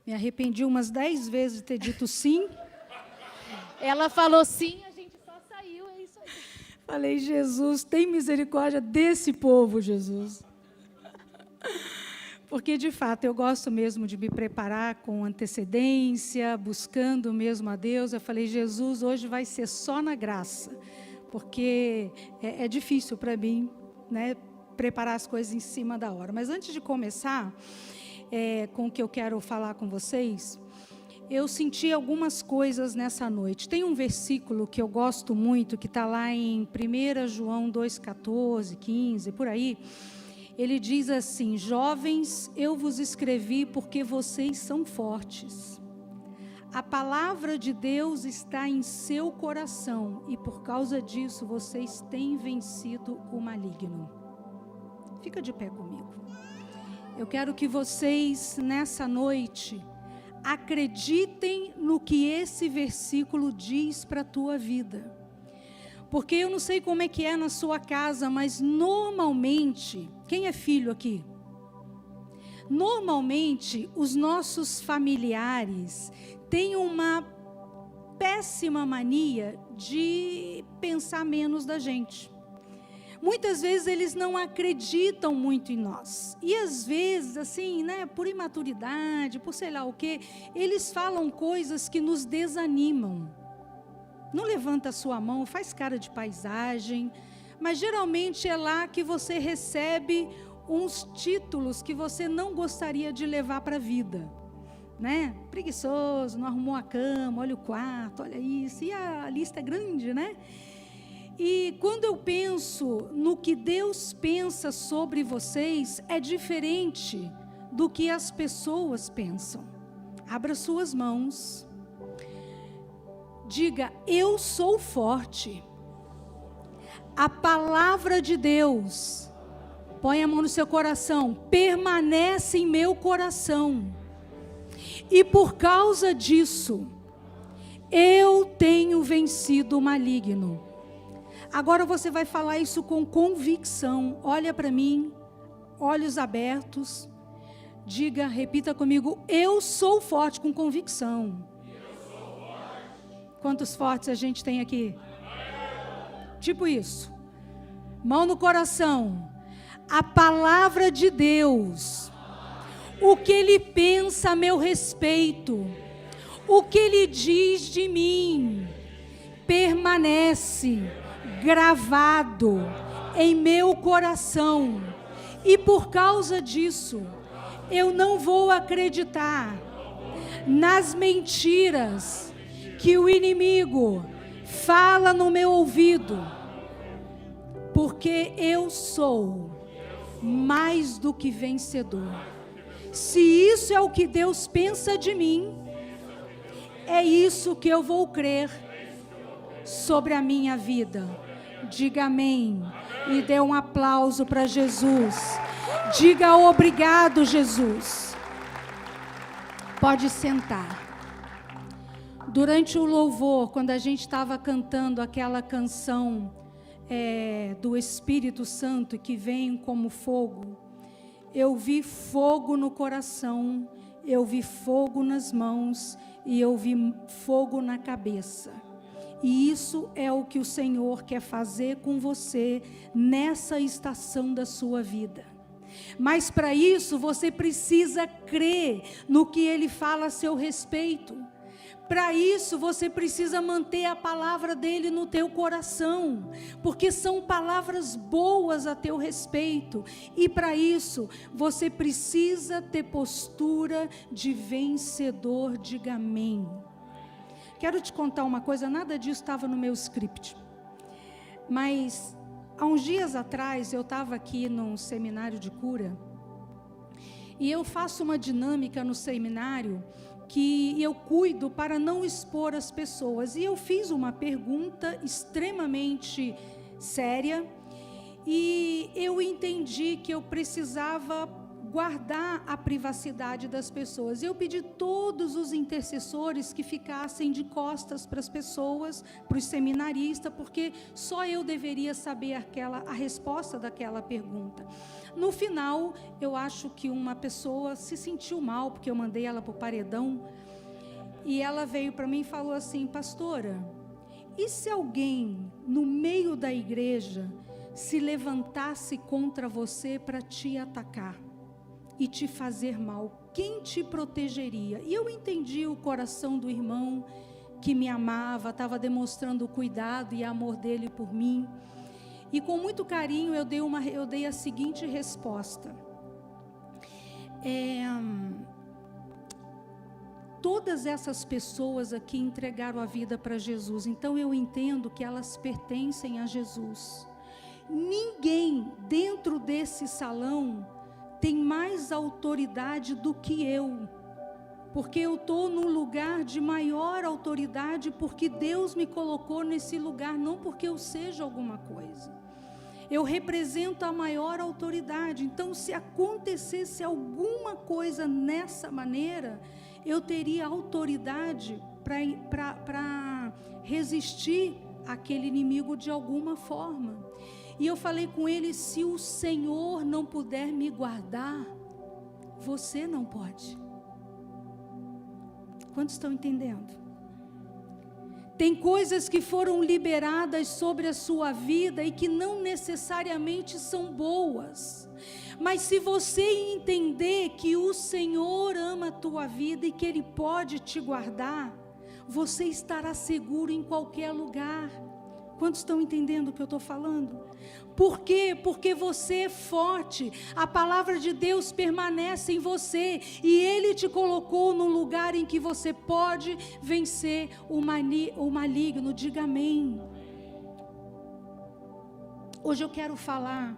Me arrependi umas 10 vezes de ter dito sim. Ela falou sim, a gente só saiu, é isso aí. Falei, Jesus, tem misericórdia desse povo, Jesus. Porque, de fato, eu gosto mesmo de me preparar com antecedência, buscando mesmo a Deus. Eu falei, Jesus, hoje vai ser só na graça, porque é difícil para mim, né, preparar as coisas em cima da hora. Mas antes de começar com o que eu quero falar com vocês, eu senti algumas coisas nessa noite. Tem um versículo que eu gosto muito, que está lá em 1 João 2,14, 15, por aí. Ele diz assim, jovens, eu vos escrevi porque vocês são fortes. A palavra de Deus está em seu coração e por causa disso vocês têm vencido o maligno. Fica de pé comigo. Eu quero que vocês, nessa noite, acreditem no que esse versículo diz para a tua vida. Porque eu não sei como é que é na sua casa, mas normalmente, quem é filho aqui? Normalmente, os nossos familiares têm uma péssima mania de pensar menos da gente. Muitas vezes eles não acreditam muito em nós. E às vezes, assim, né, por imaturidade, por sei lá o quê, eles falam coisas que nos desanimam. Não levanta a sua mão, faz cara de paisagem, mas geralmente é lá que você recebe uns títulos que você não gostaria de levar para a vida, né? Preguiçoso, não arrumou a cama, olha o quarto, olha isso, e a lista é grande, né? E quando eu penso no que Deus pensa sobre vocês, é diferente do que as pessoas pensam. Abra suas mãos. Diga, eu sou forte. A palavra de Deus, põe a mão no seu coração, permanece em meu coração. E por causa disso, eu tenho vencido o maligno. Agora você vai falar isso com convicção. Olha para mim, olhos abertos. Diga, repita comigo, eu sou forte, com convicção. Quantos fortes a gente tem aqui? Tipo isso. Mão no coração. A palavra de Deus. O que Ele pensa a meu respeito. O que Ele diz de mim. Permanece gravado em meu coração. E por causa disso, eu não vou acreditar nas mentiras que o inimigo fala no meu ouvido, porque eu sou mais do que vencedor. Se isso é o que Deus pensa de mim, é isso que eu vou crer sobre a minha vida. Diga amém e dê um aplauso para Jesus. Diga obrigado, Jesus. Pode sentar. Durante o louvor, quando a gente estava cantando aquela canção do Espírito Santo que vem como fogo, eu vi fogo no coração, eu vi fogo nas mãos e eu vi fogo na cabeça. E isso é o que o Senhor quer fazer com você nessa estação da sua vida. Mas para isso você precisa crer no que Ele fala a seu respeito. Para isso você precisa manter a palavra dele no teu coração, porque são palavras boas a teu respeito, e para isso você precisa ter postura de vencedor. Diga amém. Quero te contar uma coisa, nada disso estava no meu script, mas há uns dias atrás eu estava aqui num seminário de cura, e eu faço uma dinâmica no seminário que eu cuido para não expor as pessoas. E eu fiz uma pergunta extremamente séria, e eu entendi que eu precisava guardar a privacidade das pessoas. Eu pedi todos os intercessores que ficassem de costas para as pessoas, para os seminaristas, porque só eu deveria saber a resposta daquela pergunta. No final, eu acho que uma pessoa se sentiu mal, porque eu mandei ela para o paredão, e ela veio para mim e falou assim: pastora, e se alguém no meio da igreja se levantasse contra você para te atacar e te fazer mal, quem te protegeria? E eu entendi o coração do irmão que me amava, estava demonstrando o cuidado e amor dele por mim, e com muito carinho eu dei a seguinte resposta: todas essas pessoas aqui entregaram a vida para Jesus, então eu entendo que elas pertencem a Jesus. Ninguém dentro desse salão tem mais autoridade do que eu, porque eu estou num lugar de maior autoridade, porque Deus me colocou nesse lugar, não porque eu seja alguma coisa. Eu represento a maior autoridade. Então, se acontecesse alguma coisa nessa maneira, eu teria autoridade para resistir àquele inimigo de alguma forma. E eu falei com ele: se o Senhor não puder me guardar, você não pode. Quantos estão entendendo? Tem coisas que foram liberadas sobre a sua vida e que não necessariamente são boas. Mas se você entender que o Senhor ama a tua vida e que Ele pode te guardar, você estará seguro em qualquer lugar. Quantos estão entendendo o que eu estou falando? Por quê? Porque você é forte, a palavra de Deus permanece em você, e Ele te colocou num lugar em que você pode vencer o maligno. Diga amém. Hoje eu quero falar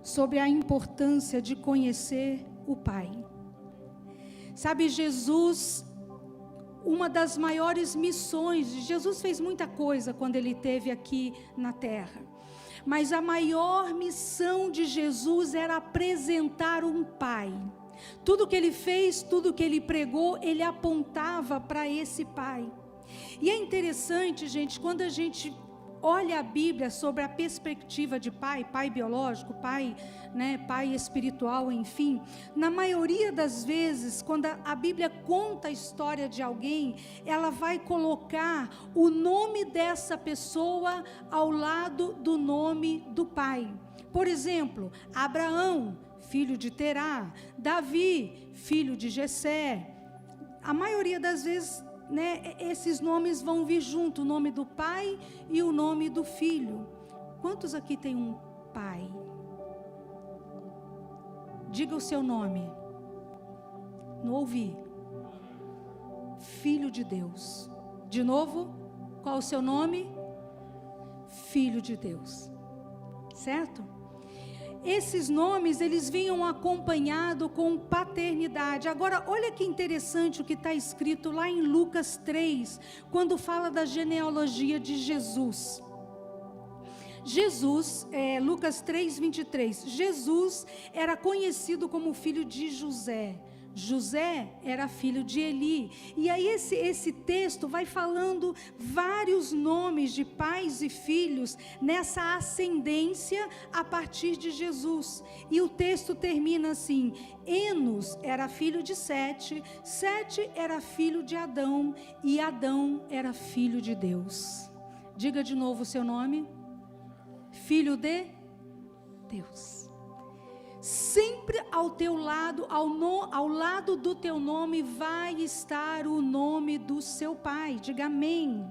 sobre a importância de conhecer o Pai. Sabe, Jesus, uma das maiores missões, Jesus fez muita coisa quando Ele esteve aqui na terra, mas a maior missão de Jesus era apresentar um Pai. Tudo que Ele fez, tudo que Ele pregou, Ele apontava para esse Pai. E é interessante, gente, quando a gente olha a Bíblia sobre a perspectiva de pai, pai biológico, pai, pai espiritual, enfim, na maioria das vezes, quando a Bíblia conta a história de alguém, ela vai colocar o nome dessa pessoa ao lado do nome do pai. Por exemplo, Abraão, filho de Terá; Davi, filho de Jessé. A maioria das vezes, esses nomes vão vir junto, o nome do pai e o nome do filho. Quantos aqui tem um pai? Diga o seu nome. Não ouvi. Filho de Deus. De novo, qual o seu nome? Filho de Deus. Certo? Esses nomes, eles vinham acompanhados com paternidade. Agora, olha que interessante o que está escrito lá em Lucas 3, quando fala da genealogia de Jesus. Lucas 3, 23, Jesus era conhecido como filho de José. José era filho de Eli. E aí esse texto vai falando vários nomes de pais e filhos nessa ascendência a partir de Jesus. E o texto termina assim: Enos era filho de Sete, Sete era filho de Adão, e Adão era filho de Deus. Diga de novo o seu nome. Filho de Deus. Sempre ao teu lado, ao lado do teu nome vai estar o nome do seu pai. Diga amém.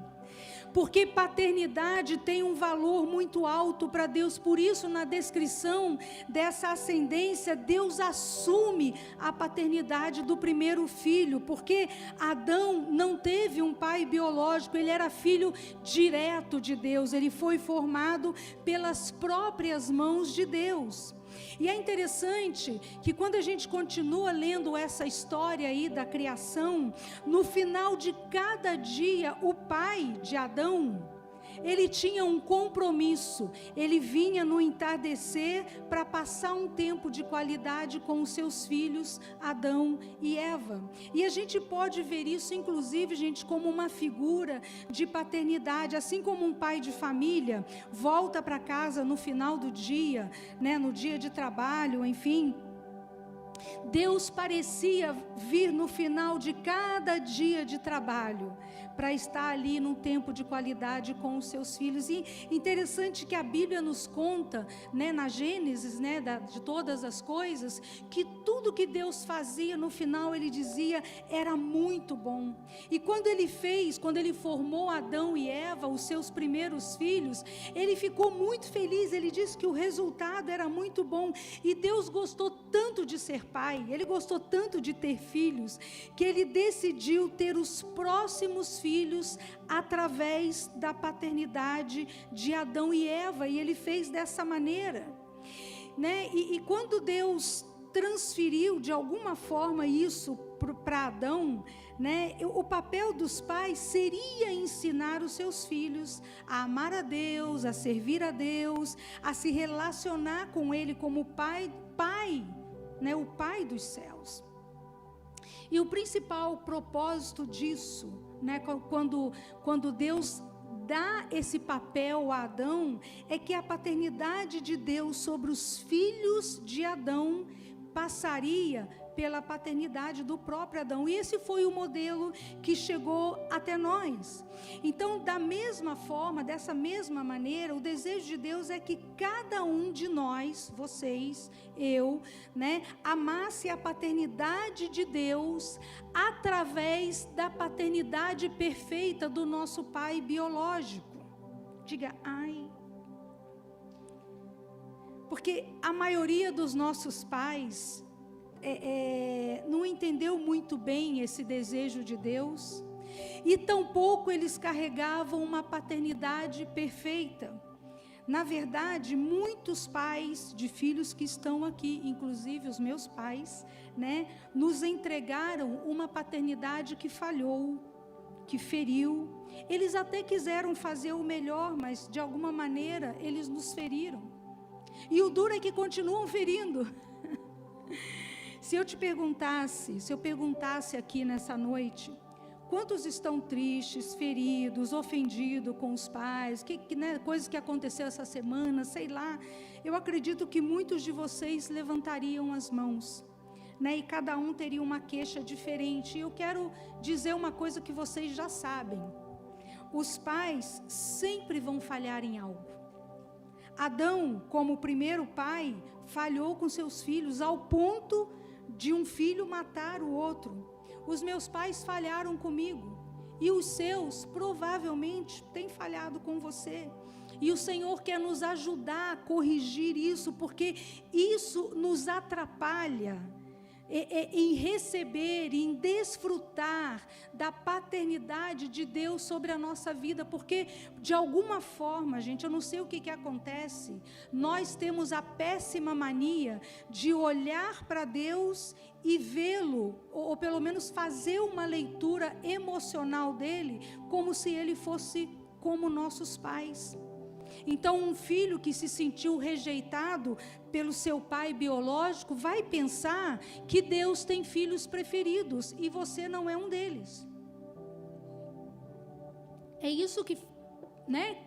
Porque paternidade tem um valor muito alto para Deus. Por isso, na descrição dessa ascendência, Deus assume a paternidade do primeiro filho, porque Adão não teve um pai biológico, ele era filho direto de Deus, ele foi formado pelas próprias mãos de Deus. E é interessante que quando a gente continua lendo essa história aí da criação, no final de cada dia, o pai de Adão, ele tinha um compromisso, ele vinha no entardecer para passar um tempo de qualidade com os seus filhos, Adão e Eva. E a gente pode ver isso, inclusive, gente, como uma figura de paternidade, assim como um pai de família volta para casa no final do dia, né, no dia de trabalho, enfim. Deus parecia vir no final de cada dia de trabalho para estar ali num tempo de qualidade com os seus filhos. E interessante que a Bíblia nos conta, né, na Gênesis, né, de todas as coisas, que tudo que Deus fazia no final, ele dizia, era muito bom. E quando ele formou Adão e Eva, os seus primeiros filhos, ele ficou muito feliz, ele disse que o resultado era muito bom. E Deus gostou tanto de ser pai, ele gostou tanto de ter filhos, que ele decidiu ter os próximos filhos através da paternidade de Adão e Eva, e ele fez dessa maneira, né? E quando Deus transferiu de alguma forma isso para Adão, né, o papel dos pais seria ensinar os seus filhos a amar a Deus, a servir a Deus, a se relacionar com Ele como pai, né, o Pai dos céus. E o principal propósito disso, né, quando Deus dá esse papel a Adão, é que a paternidade de Deus sobre os filhos de Adão passaria pela paternidade do próprio Adão. E esse foi o modelo que chegou até nós. Então, da mesma forma, dessa mesma maneira, o desejo de Deus é que cada um de nós, vocês, eu, né, amasse a paternidade de Deus através da paternidade perfeita do nosso pai biológico. Diga, ai. Porque a maioria dos nossos pais não entendeu muito bem esse desejo de Deus, e tampouco eles carregavam uma paternidade perfeita. Na verdade, muitos pais de filhos que estão aqui, inclusive os meus pais, né, nos entregaram uma paternidade que falhou, que feriu. Eles até quiseram fazer o melhor, mas de alguma maneira eles nos feriram. E o duro é que continuam ferindo. Se eu perguntasse aqui nessa noite, quantos estão tristes, feridos, ofendidos com os pais, né, coisas que aconteceu essa semana, sei lá, eu acredito que muitos de vocês levantariam as mãos, né, e cada um teria uma queixa diferente. E eu quero dizer uma coisa que vocês já sabem: os pais sempre vão falhar em algo. Adão, como o primeiro pai, falhou com seus filhos ao ponto de um filho matar o outro. Os meus pais falharam comigo, e os seus provavelmente têm falhado com você. E o Senhor quer nos ajudar a corrigir isso, porque isso nos atrapalha em receber, em desfrutar da paternidade de Deus sobre a nossa vida, porque de alguma forma, gente, eu não sei o que acontece, nós temos a péssima mania de olhar para Deus e vê-lo, ou pelo menos fazer uma leitura emocional dele, como se ele fosse como nossos pais. Então, um filho que se sentiu rejeitado pelo seu pai biológico vai pensar que Deus tem filhos preferidos e você não é um deles. É isso que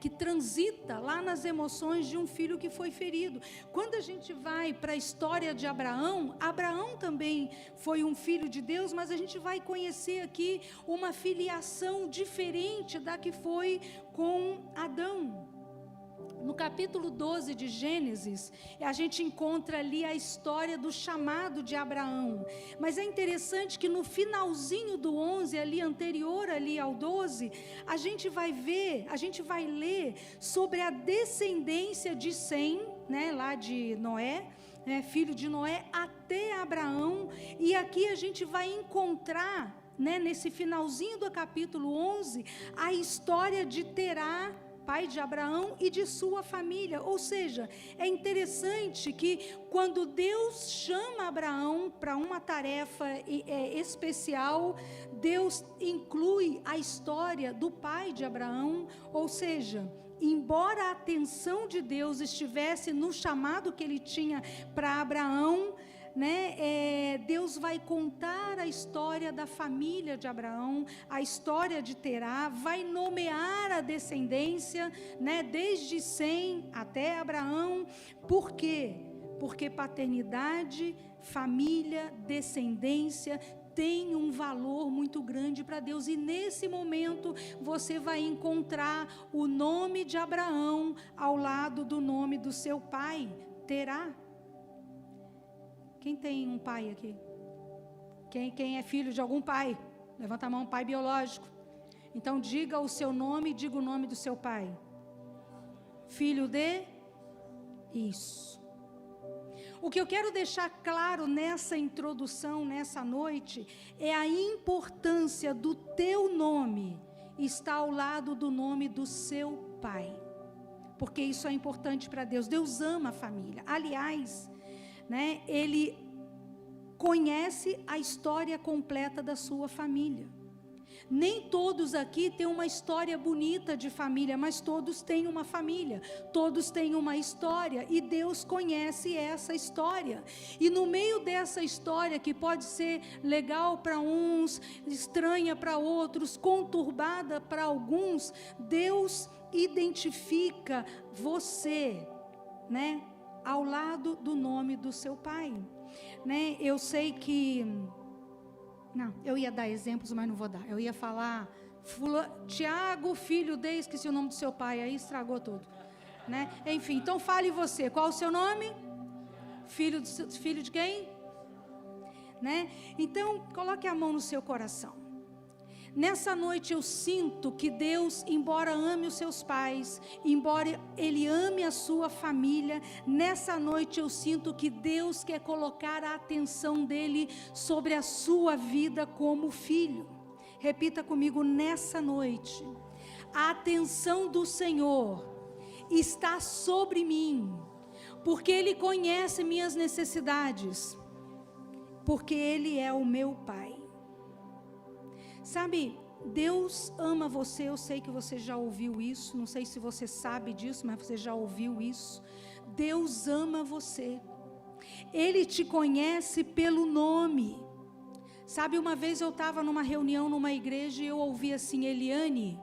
transita lá nas emoções de um filho que foi ferido. Quando a gente vai para a história de Abraão, Abraão também foi um filho de Deus, mas a gente vai conhecer aqui uma filiação diferente da que foi com Adão. No capítulo 12 de Gênesis, a gente encontra ali a história do chamado de Abraão. Mas é interessante que no finalzinho do 11, ali anterior ali ao 12, a gente vai ler sobre a descendência de Sem, né, lá de Noé, filho de Noé, até Abraão. E aqui a gente vai encontrar, né, nesse finalzinho do capítulo 11, a história de Terá, pai de Abraão e de sua família. Ou seja, é interessante que quando Deus chama Abraão para uma tarefa especial, Deus inclui a história do pai de Abraão. Ou seja, embora a atenção de Deus estivesse no chamado que ele tinha para Abraão, Deus vai contar a história da família de Abraão, a história de Terá, vai nomear a descendência, desde Sem até Abraão. Por quê? Porque paternidade, família, descendência tem um valor muito grande para Deus, e nesse momento você vai encontrar o nome de Abraão ao lado do nome do seu pai, Terá. Quem tem um pai aqui? Quem é filho de algum pai? Levanta a mão, pai biológico. Então diga o seu nome, diga o nome do seu pai. Filho de? Isso. O que eu quero deixar claro nessa introdução, nessa noite, é a importância do teu nome estar ao lado do nome do seu pai. Porque isso é importante para Deus. Deus ama a família. Aliás, Ele conhece a história completa da sua família. Nem todos aqui têm uma história bonita de família, mas todos têm uma família, todos têm uma história, e Deus conhece essa história. E no meio dessa história, que pode ser legal para uns, estranha para outros, conturbada para alguns, Deus identifica você, ao lado do nome do seu pai. Eu sei que... Não, eu ia dar exemplos, mas não vou dar. Eu ia falar, Tiago, filho de... Esqueci o nome do seu pai, aí estragou tudo. Enfim, então fale você. Qual o seu nome? Filho de quem? Então, coloque a mão no seu coração. Nessa noite eu sinto que Deus, embora ame os seus pais, embora Ele ame a sua família, nessa noite eu sinto que Deus quer colocar a atenção dEle sobre a sua vida como filho. Repita comigo: nessa noite, a atenção do Senhor está sobre mim, porque Ele conhece minhas necessidades, porque Ele é o meu Pai. Sabe, Deus ama você. Eu sei que você já ouviu isso, não sei se você sabe disso, mas você já ouviu isso. Deus ama você, Ele te conhece pelo nome. Sabe, uma vez eu estava numa reunião, numa igreja, e eu ouvi assim: Eliane,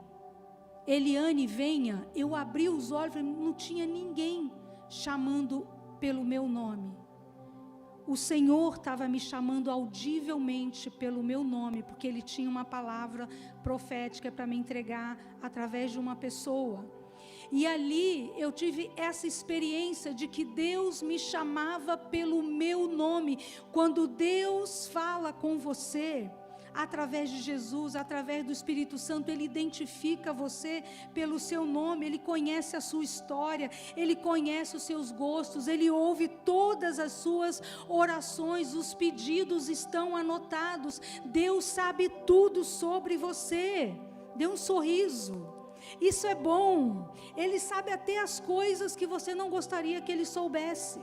venha. Eu abri os olhos, não tinha ninguém chamando pelo meu nome. O Senhor estava me chamando audivelmente pelo meu nome, porque Ele tinha uma palavra profética para me entregar através de uma pessoa. E ali eu tive essa experiência de que Deus me chamava pelo meu nome. Quando Deus fala com você, através de Jesus, através do Espírito Santo, Ele identifica você pelo seu nome. Ele conhece a sua história, Ele conhece os seus gostos, Ele ouve todas as suas orações, os pedidos estão anotados. Deus sabe tudo sobre você. Dê um sorriso, isso é bom. Ele sabe até as coisas que você não gostaria que Ele soubesse,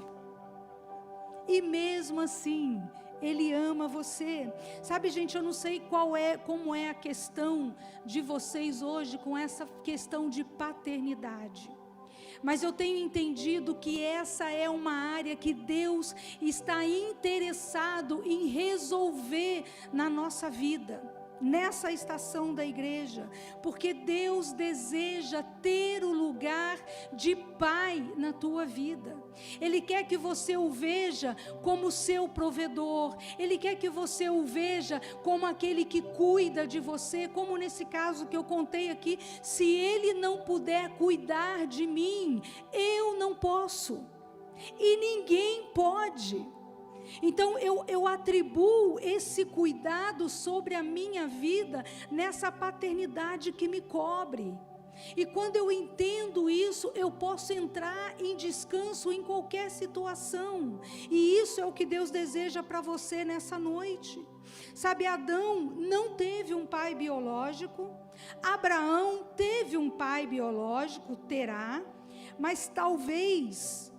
e mesmo assim Ele ama você. Sabe, gente, eu não sei como é a questão de vocês hoje com essa questão de paternidade, mas eu tenho entendido que essa é uma área que Deus está interessado em resolver na nossa vida, nessa estação da igreja, porque Deus deseja ter o lugar de pai na tua vida. Ele quer que você o veja como seu provedor, Ele quer que você o veja como aquele que cuida de você, como nesse caso que eu contei aqui. Se Ele não puder cuidar de mim, eu não posso, e ninguém pode. Então eu atribuo esse cuidado sobre a minha vida nessa paternidade que me cobre. E quando eu entendo isso, eu posso entrar em descanso em qualquer situação. E isso é o que Deus deseja para você nessa noite. Sabe, Adão não teve um pai pai biológico, Abraão teve um pai biológico, Terá, mas talvez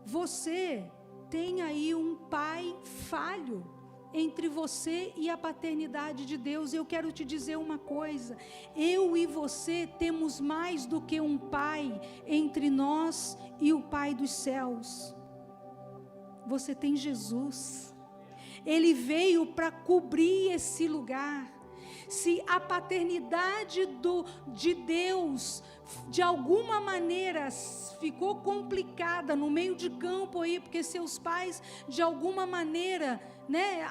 você tenha aí um pai falho entre você e a paternidade de Deus. Eu quero te dizer uma coisa: eu e você temos mais do que um pai entre nós e o Pai dos céus. Você tem Jesus. Ele veio para cobrir esse lugar. Se a paternidade de Deus, de alguma maneira, ficou complicada no meio de campo aí, porque seus pais, de alguma maneira,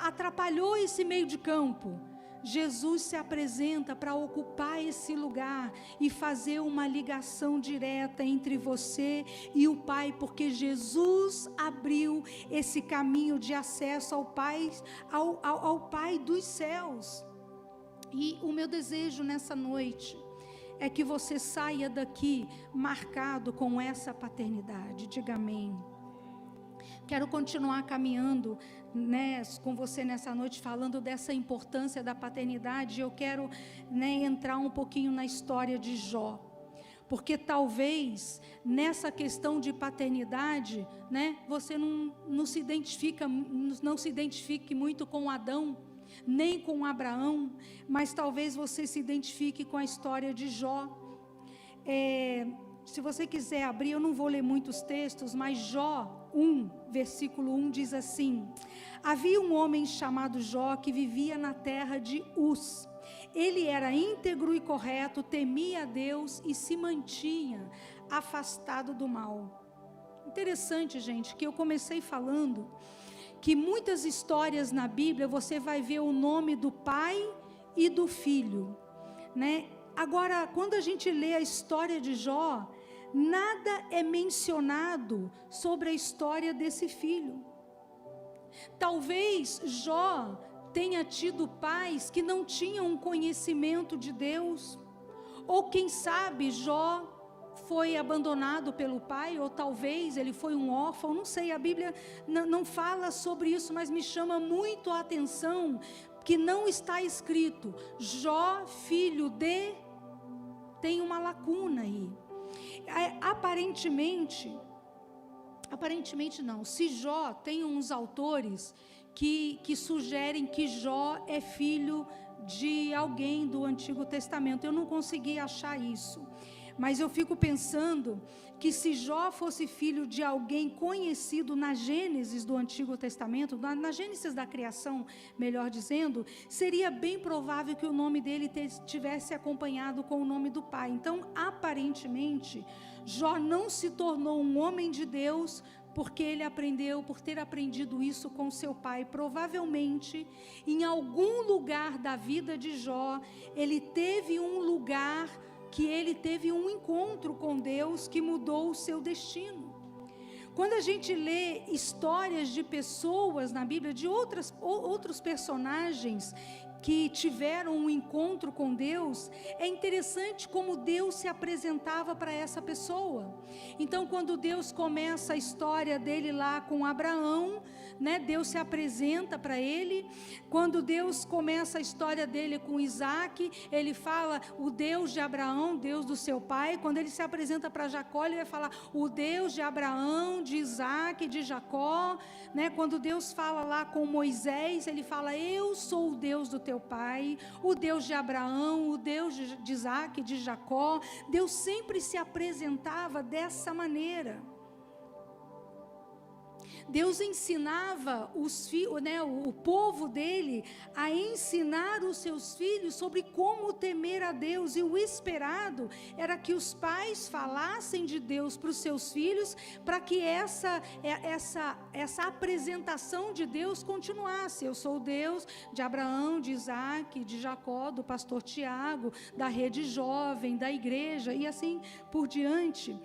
atrapalhou esse meio de campo, Jesus se apresenta para ocupar esse lugar e fazer uma ligação direta entre você e o Pai, porque Jesus abriu esse caminho de acesso ao Pai, ao Pai dos céus. E o meu desejo nessa noite é que você saia daqui marcado com essa paternidade. Diga amém. Quero continuar caminhando com você nessa noite, falando dessa importância da paternidade. Eu quero entrar um pouquinho na história de Jó, porque talvez nessa questão de paternidade, você não se identifique muito com Adão, nem com Abraão, mas talvez você se identifique com a história de Jó. Se você quiser abrir, eu não vou ler muitos textos, mas Jó 1, versículo 1 diz assim: havia um homem chamado Jó que vivia na terra de Uz. Ele era íntegro e correto, temia a Deus e se mantinha afastado do mal. Interessante, gente, que eu comecei falando que muitas histórias na Bíblia você vai ver o nome do pai e do filho, Agora, quando a gente lê a história de Jó, nada é mencionado sobre a história desse filho. Talvez Jó tenha tido pais que não tinham um conhecimento de Deus, ou quem sabe Jó foi abandonado pelo pai, ou talvez ele foi um órfão, não sei, a Bíblia não fala sobre isso, mas me chama muito a atenção que não está escrito Jó, filho de... Tem uma lacuna aí. Aparentemente não. Se Jó, tem uns autores que sugerem que Jó é filho de alguém do Antigo Testamento. Eu não consegui achar isso. Mas eu fico pensando que se Jó fosse filho de alguém conhecido na Gênesis do Antigo Testamento, na Gênesis da criação, melhor dizendo, seria bem provável que o nome dele tivesse acompanhado com o nome do pai. Então, aparentemente, Jó não se tornou um homem de Deus porque ele aprendeu, por ter aprendido isso com seu pai. Provavelmente, em algum lugar da vida de Jó, ele teve um lugar que ele teve um encontro com Deus que mudou o seu destino. Quando a gente lê histórias de pessoas na Bíblia, de outros personagens que tiveram um encontro com Deus, é interessante como Deus se apresentava para essa pessoa. Então, quando Deus começa a história dele lá com Abraão, Deus se apresenta para ele. Quando Deus começa a história dele com Isaac, ele fala o Deus de Abraão, Deus do seu pai. Quando ele se apresenta para Jacó, ele vai falar o Deus de Abraão, de Isaac, de Jacó. Quando Deus fala lá com Moisés, ele fala eu sou o Deus do teu pai, o Deus de Abraão, o Deus de Isaac, de Jacó. Deus sempre se apresentava dessa maneira. Deus ensinava o povo dele a ensinar os seus filhos sobre como temer a Deus, e o esperado era que os pais falassem de Deus para os seus filhos, para que essa apresentação de Deus continuasse. Eu sou o Deus de Abraão, de Isaac, de Jacó, do pastor Tiago, da rede jovem, da igreja, e assim por diante,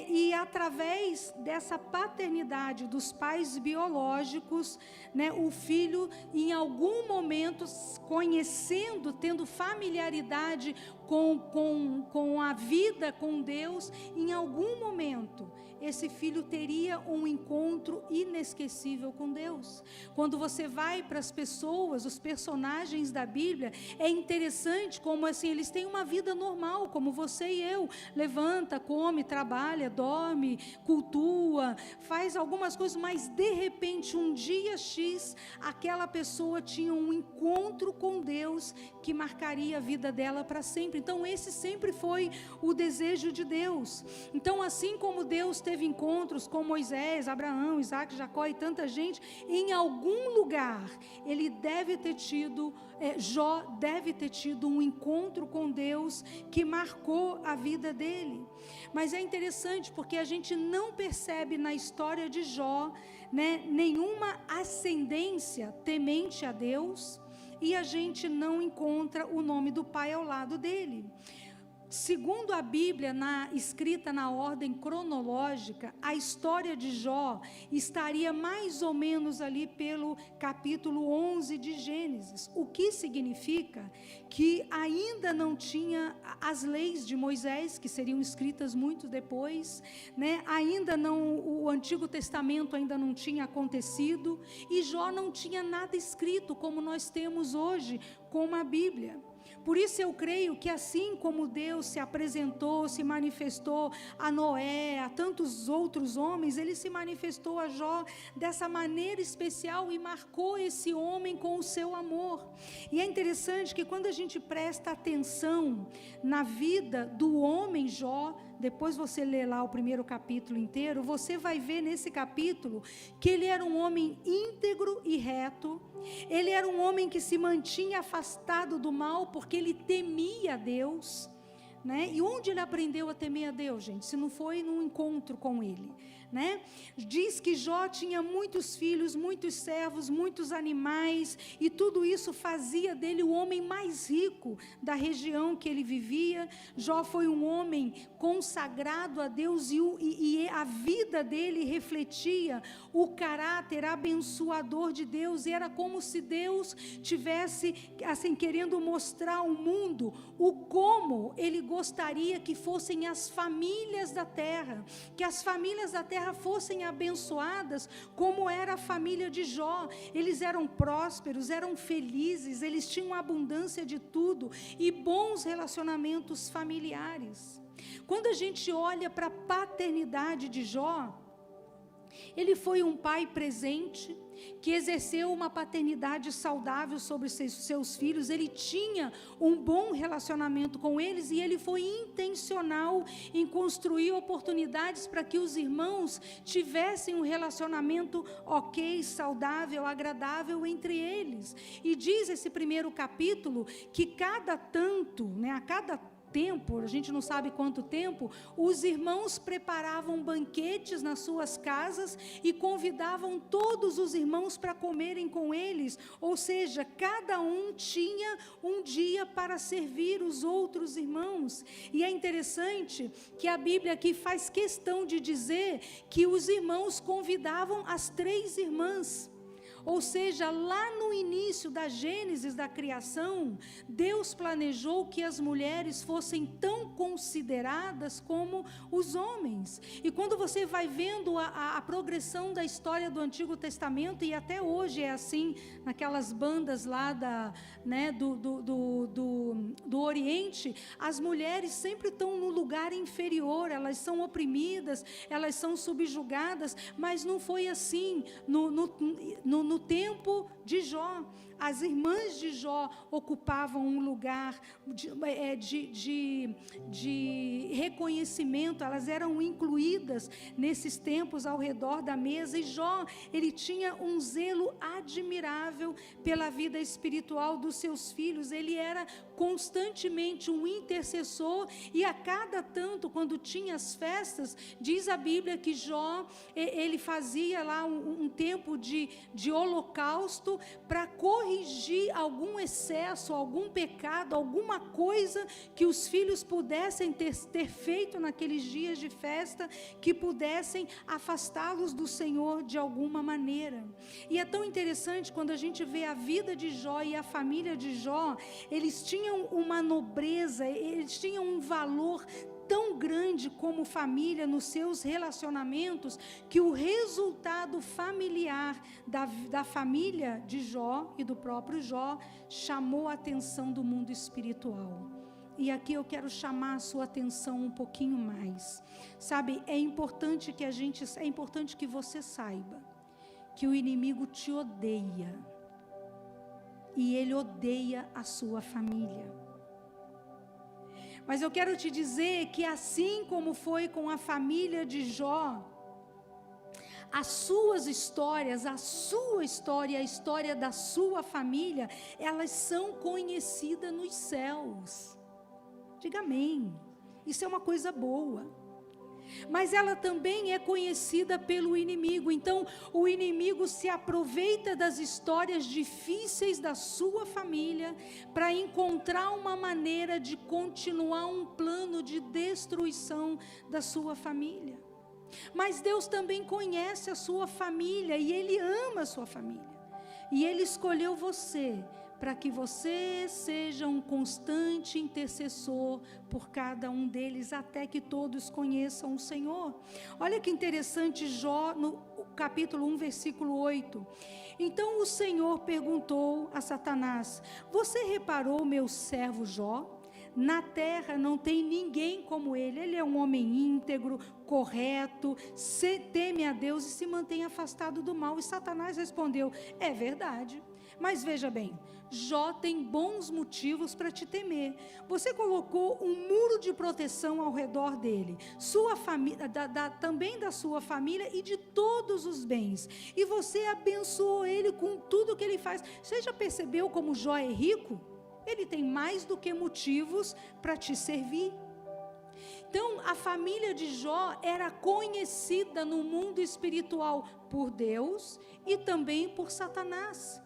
E através dessa paternidade dos os pais biológicos, né, o filho em algum momento conhecendo, tendo familiaridade com a vida com Deus, em algum momento esse filho teria um encontro inesquecível com Deus. Quando você vai para as pessoas, os personagens da Bíblia, é interessante como assim, eles têm uma vida normal, como você e eu, levanta, come, trabalha, dorme, cultua, faz algumas coisas, mas de repente um dia X, aquela pessoa tinha um encontro com Deus que marcaria a vida dela para sempre. Então esse sempre foi o desejo de Deus. Então assim como Deus teve encontros com Moisés, Abraão, Isaac, Jacó e tanta gente, em algum lugar ele deve ter tido, Jó deve ter tido um encontro com Deus que marcou a vida dele. Mas é interessante porque a gente não percebe na história de Jó, né, nenhuma ascendência temente a Deus, e a gente não encontra o nome do pai ao lado dele. Segundo a Bíblia, escrita na ordem cronológica, a história de Jó estaria mais ou menos ali pelo capítulo 11 de Gênesis, o que significa que ainda não tinha as leis de Moisés, que seriam escritas muito depois, né? Ainda não, o Antigo Testamento ainda não tinha acontecido, e Jó não tinha nada escrito como nós temos hoje com a Bíblia. Por isso eu creio que assim como Deus se apresentou, se manifestou a Noé, a tantos outros homens, ele se manifestou a Jó dessa maneira especial e marcou esse homem com o seu amor. E é interessante que quando a gente presta atenção na vida do homem Jó, depois você lê lá o primeiro capítulo inteiro, você vai ver nesse capítulo que ele era um homem íntegro e reto. Ele era um homem que se mantinha afastado do mal porque ele temia a Deus, né? E onde ele aprendeu a temer a Deus, gente? Se não foi num encontro com ele, né? Diz que Jó tinha muitos filhos, muitos servos, muitos animais, e tudo isso fazia dele o homem mais rico da região que ele vivia. Jó foi um homem consagrado a Deus, e a vida dele refletia o caráter abençoador de Deus, e era como se Deus tivesse assim querendo mostrar ao mundo o como ele gostaria que fossem as famílias da terra, que as famílias da terra fossem abençoadas como era a família de Jó. Eles eram prósperos, eram felizes, eles tinham abundância de tudo e bons relacionamentos familiares. Quando a gente olha para a paternidade de Jó, ele foi um pai presente, que exerceu uma paternidade saudável sobre seus filhos. Ele tinha um bom relacionamento com eles, e ele foi intencional em construir oportunidades para que os irmãos tivessem um relacionamento ok, saudável, agradável entre eles. E diz esse primeiro capítulo que cada tanto, né, a cada tempo, a gente não sabe quanto tempo, os irmãos preparavam banquetes nas suas casas e convidavam todos os irmãos para comerem com eles, ou seja, cada um tinha um dia para servir os outros irmãos. E é interessante que a Bíblia aqui faz questão de dizer que os irmãos convidavam as 3 irmãs. Ou seja, lá no início da Gênesis da criação, Deus planejou que as mulheres fossem tão consideradas como os homens. E quando você vai vendo a progressão da história do Antigo Testamento, e até hoje é assim, naquelas bandas lá do Oriente, as mulheres sempre estão no lugar inferior, elas são oprimidas, elas são subjugadas, mas não foi assim no tempo de Jó. As irmãs de Jó ocupavam um lugar de reconhecimento, elas eram incluídas nesses tempos ao redor da mesa, e Jó, ele tinha um zelo admirável pela vida espiritual dos seus filhos. Ele era constantemente um intercessor, e a cada tanto, quando tinha as festas, diz a Bíblia que Jó, ele fazia lá um tempo de holocausto, posto para corrigir algum excesso, algum pecado, alguma coisa que os filhos pudessem ter feito naqueles dias de festa, que pudessem afastá-los do Senhor de alguma maneira. E é tão interessante quando a gente vê a vida de Jó e a família de Jó, eles tinham uma nobreza, eles tinham um valor tão grande como família nos seus relacionamentos, que o resultado familiar da família de Jó e do próprio Jó chamou a atenção do mundo espiritual. E aqui eu quero chamar a sua atenção um pouquinho mais. Sabe, é importante que você saiba que o inimigo te odeia, e ele odeia a sua família. Mas eu quero te dizer que assim como foi com a família de Jó, as suas histórias, a sua história, a história da sua família, elas são conhecidas nos céus. Diga amém. Isso é uma coisa boa. Mas ela também é conhecida pelo inimigo. Então, o inimigo se aproveita das histórias difíceis da sua família para encontrar uma maneira de continuar um plano de destruição da sua família. Mas Deus também conhece a sua família e Ele ama a sua família. E Ele escolheu você para que você seja um constante intercessor por cada um deles, até que todos conheçam o Senhor. Olha que interessante, Jó, no capítulo 1, versículo 8. Então o Senhor perguntou a Satanás: você reparou meu servo Jó? Na terra não tem ninguém como ele é um homem íntegro, correto, teme a Deus e se mantém afastado do mal. E Satanás respondeu: é verdade, mas veja bem, Jó tem bons motivos para te temer. Você colocou um muro de proteção ao redor dele, sua família, também da sua família e de todos os bens, e você abençoou ele com tudo que ele faz. Você já percebeu como Jó é rico? Ele tem mais do que motivos para te servir. Então, a família de Jó era conhecida no mundo espiritual por Deus e também por Satanás,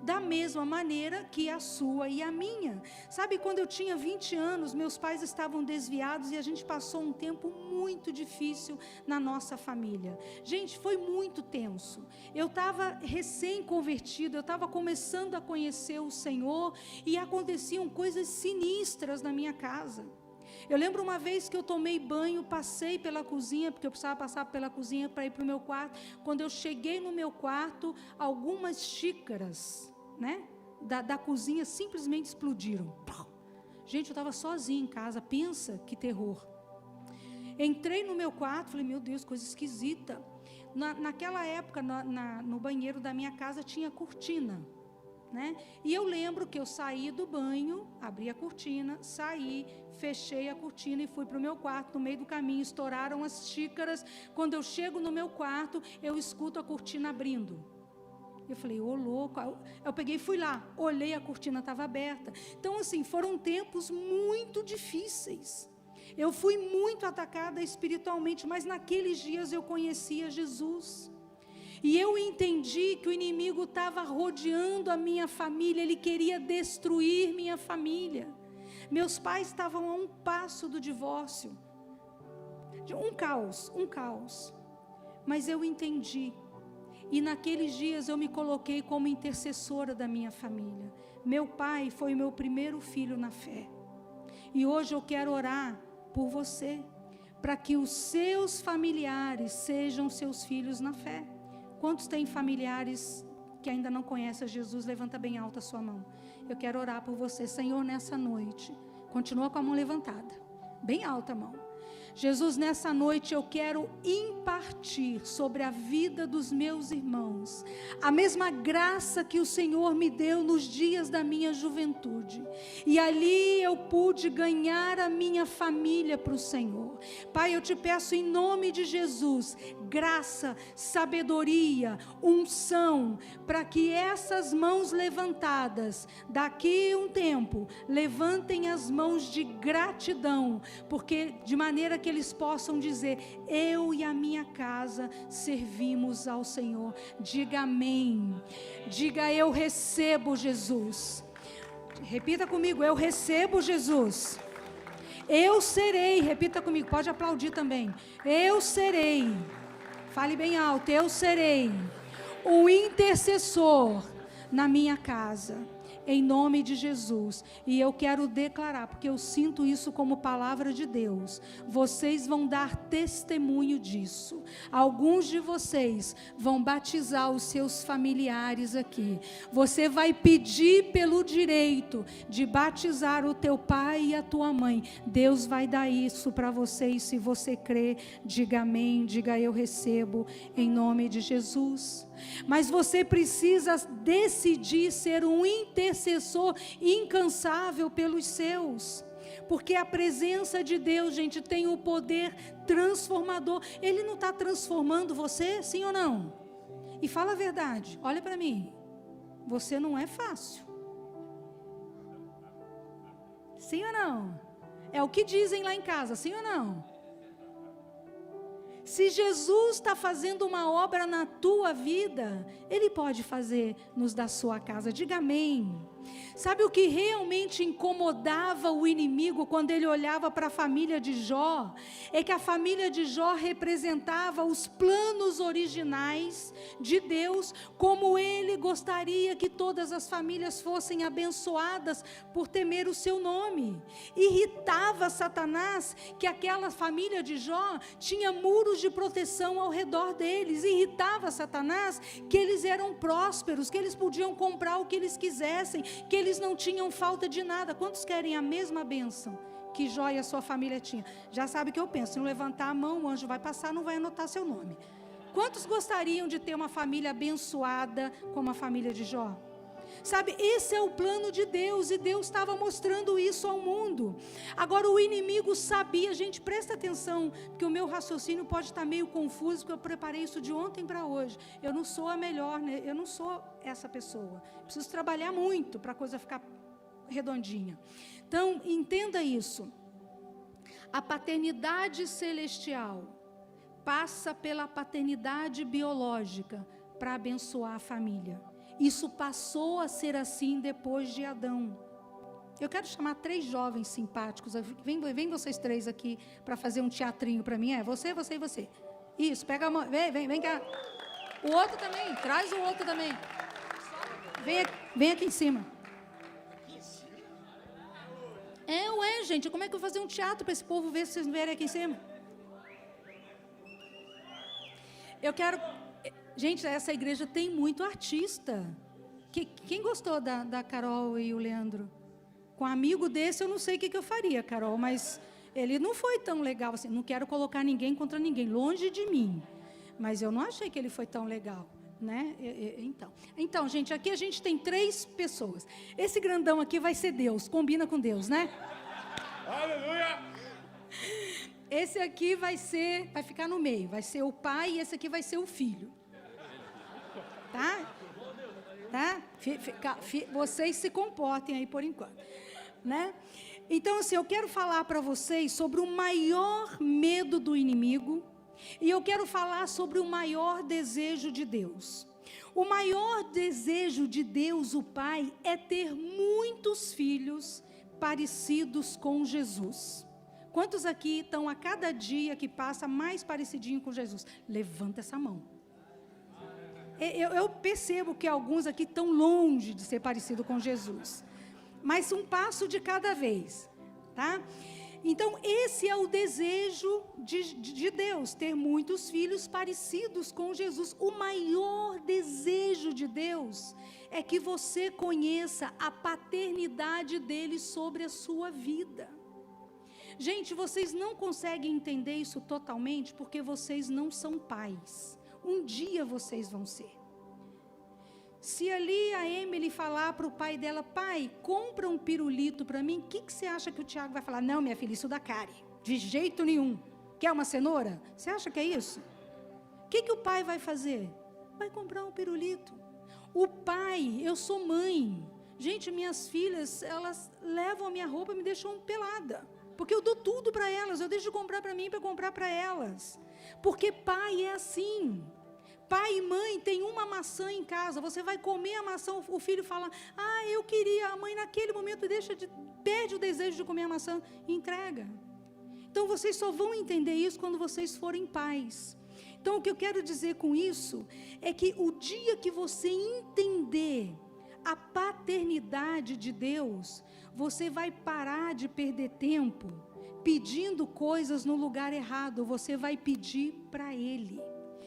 da mesma maneira que a sua e a minha. Sabe, quando eu tinha 20 anos, meus pais estavam desviados e a gente passou um tempo muito difícil na nossa família. Gente, foi muito tenso. Eu estava recém-convertido, eu estava começando a conhecer o Senhor e aconteciam coisas sinistras na minha casa. Eu lembro uma vez que eu tomei banho, passei pela cozinha, porque eu precisava passar pela cozinha para ir para o meu quarto. Quando eu cheguei no meu quarto, algumas xícaras, da cozinha simplesmente explodiram. Gente, eu estava sozinha em casa, pensa que terror. Entrei no meu quarto, falei, meu Deus, coisa esquisita. Naquela época, no banheiro da minha casa tinha cortina. E eu lembro que eu saí do banho, abri a cortina, saí, fechei a cortina e fui para o meu quarto. No meio do caminho estouraram as xícaras. Quando eu chego no meu quarto, eu escuto a cortina abrindo. Eu falei, ô louco. Eu peguei e fui lá, olhei, a cortina estava aberta. Então assim, foram tempos muito difíceis. Eu fui muito atacada espiritualmente, mas naqueles dias eu conhecia Jesus. E eu entendi que o inimigo estava rodeando a minha família, ele queria destruir minha família. Meus pais estavam a um passo do divórcio. Um caos. Mas eu entendi. E naqueles dias eu me coloquei como intercessora da minha família. Meu pai foi meu primeiro filho na fé. E hoje eu quero orar por você, para que os seus familiares sejam seus filhos na fé. Quantos têm familiares que ainda não conhecem a Jesus? Levanta bem alta a sua mão. Eu quero orar por você. Senhor, nessa noite, continua com a mão levantada, bem alta a mão. Jesus, nessa noite eu quero impartir sobre a vida dos meus irmãos a mesma graça que o Senhor me deu nos dias da minha juventude, e ali eu pude ganhar a minha família para o Senhor. Pai, eu te peço em nome de Jesus, graça, sabedoria, unção, para que essas mãos levantadas, daqui a um tempo, levantem as mãos de gratidão, porque de maneira que eles possam dizer: eu e a minha casa servimos ao Senhor. Diga amém. Diga: eu recebo Jesus. Repita comigo: eu recebo Jesus. Eu serei, repita comigo, pode aplaudir também. Eu serei, fale bem alto, eu serei um intercessor na minha casa, em nome de Jesus. E eu quero declarar, porque eu sinto isso como palavra de Deus, vocês vão dar testemunho disso. Alguns de vocês vão batizar os seus familiares aqui. Você vai pedir pelo direito de batizar o teu pai e a tua mãe. Deus vai dar isso para vocês. Se você crê, diga amém, diga eu recebo, em nome de Jesus. Mas você precisa decidir ser um intercessor incansável pelos seus, porque a presença de Deus, gente, tem o poder transformador. Ele não está transformando você, sim ou não? E fala a verdade, olha para mim, você não é fácil, sim ou não? É o que dizem lá em casa, sim ou não? Se Jesus está fazendo uma obra na tua vida, Ele pode fazer nos da sua casa. Diga amém. Sabe o que realmente incomodava o inimigo quando ele olhava para a família de Jó? É que a família de Jó representava os planos originais de Deus, como ele gostaria que todas as famílias fossem abençoadas por temer o seu nome. Irritava Satanás que aquela família de Jó tinha muros de proteção ao redor deles. Irritava Satanás que eles eram prósperos, que eles podiam comprar o que eles quisessem, que eles não tinham falta de nada. Quantos querem a mesma bênção que Jó e a sua família tinham? Já sabe o que eu penso: se não levantar a mão, o anjo vai passar, não vai anotar seu nome. Quantos gostariam de ter uma família abençoada como a família de Jó? Sabe, esse é o plano de Deus, e Deus estava mostrando isso ao mundo. Agora o inimigo sabia, gente, presta atenção, porque o meu raciocínio pode estar meio confuso, porque eu preparei isso de ontem para hoje. Eu não sou a melhor, né? Eu não sou essa pessoa, preciso trabalhar muito para a coisa ficar redondinha. Então, entenda isso. A paternidade celestial passa pela paternidade biológica para abençoar a família. Isso passou a ser assim depois de Adão. Eu quero chamar 3 jovens simpáticos. Vem vocês 3 aqui para fazer um teatrinho para mim. É você, você e você. Isso, pega a mão. Vem cá. O outro também. Traz o outro também. Vem aqui em cima. Ué, gente. Como é que eu vou fazer um teatro para esse povo ver se vocês não vierem aqui em cima? Eu quero... Gente, essa igreja tem muito artista. Quem gostou da Carol e o Leandro? Com um amigo desse, eu não sei o que eu faria, Carol, mas ele não foi tão legal assim. Não quero colocar ninguém contra ninguém, longe de mim. Mas eu não achei que ele foi tão legal, né? Então, gente, aqui a gente tem 3 pessoas. Esse grandão aqui vai ser Deus, combina com Deus, né? Aleluia! Esse aqui vai ficar no meio, vai ser o pai, e esse aqui vai ser o filho. Tá? Vocês se comportem aí por enquanto, né? Então, assim, eu quero falar para vocês sobre o maior medo do inimigo, e eu quero falar sobre o maior desejo de Deus. O maior desejo de Deus, o Pai, é ter muitos filhos parecidos com Jesus. Quantos aqui estão a cada dia que passa mais parecidinho com Jesus? Levanta essa mão. Eu percebo que alguns aqui estão longe de ser parecido com Jesus, mas um passo de cada vez, tá? Então esse é o desejo de Deus, ter muitos filhos parecidos com Jesus. O maior desejo de Deus é que você conheça a paternidade dele sobre a sua vida. Gente, vocês não conseguem entender isso totalmente porque vocês não são pais. Um dia vocês vão ser. Se ali a Emily falar para o pai dela: pai, compra um pirulito para mim, o que você acha que o Tiago vai falar? Não, minha filha, isso dá cárie. De jeito nenhum. Quer uma cenoura? Você acha que é isso? O que o pai vai fazer? Vai comprar um pirulito. O pai, eu sou mãe. Gente, minhas filhas, elas levam a minha roupa e me deixam pelada. Porque eu dou tudo para elas, eu deixo de comprar para mim para comprar para elas. Porque pai é assim. Pai e mãe tem uma maçã em casa, você vai comer a maçã, o filho fala, eu queria, a mãe naquele momento perde o desejo de comer a maçã e entrega. Então vocês só vão entender isso quando vocês forem pais. Então o que eu quero dizer com isso é que o dia que você entender a paternidade de Deus, você vai parar de perder tempo pedindo coisas no lugar errado, você vai pedir para Ele.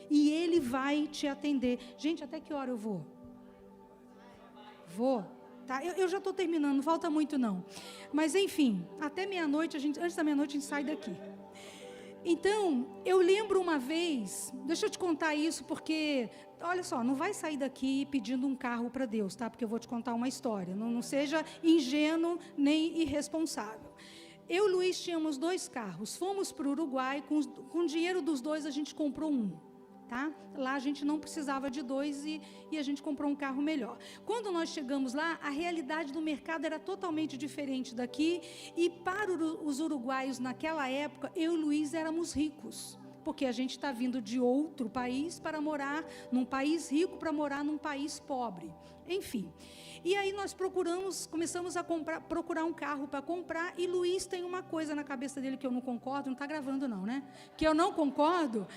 E Ele vai te atender. Gente, até que hora eu vou? Vou? Tá? Eu já estou terminando, não falta muito não. Mas enfim, até meia-noite, antes da meia-noite a gente sai daqui. Então, eu lembro uma vez, deixa eu te contar isso, porque, olha só, não vai sair daqui pedindo um carro para Deus, tá? Porque eu vou te contar uma história, não seja ingênuo nem irresponsável. Eu e o Luiz tínhamos 2 carros, fomos para o Uruguai, com o dinheiro dos 2 a gente comprou um. Tá? Lá a gente não precisava de 2 e a gente comprou um carro melhor. Quando nós chegamos lá, a realidade do mercado era totalmente diferente daqui, e para os uruguaios naquela época, eu e o Luiz éramos ricos, porque a gente está vindo de outro país para morar num país rico, para morar num país pobre, enfim. E aí nós começamos a procurar um carro para comprar, e Luiz tem uma coisa na cabeça dele que eu não concordo, não está gravando não, né? Que eu não concordo,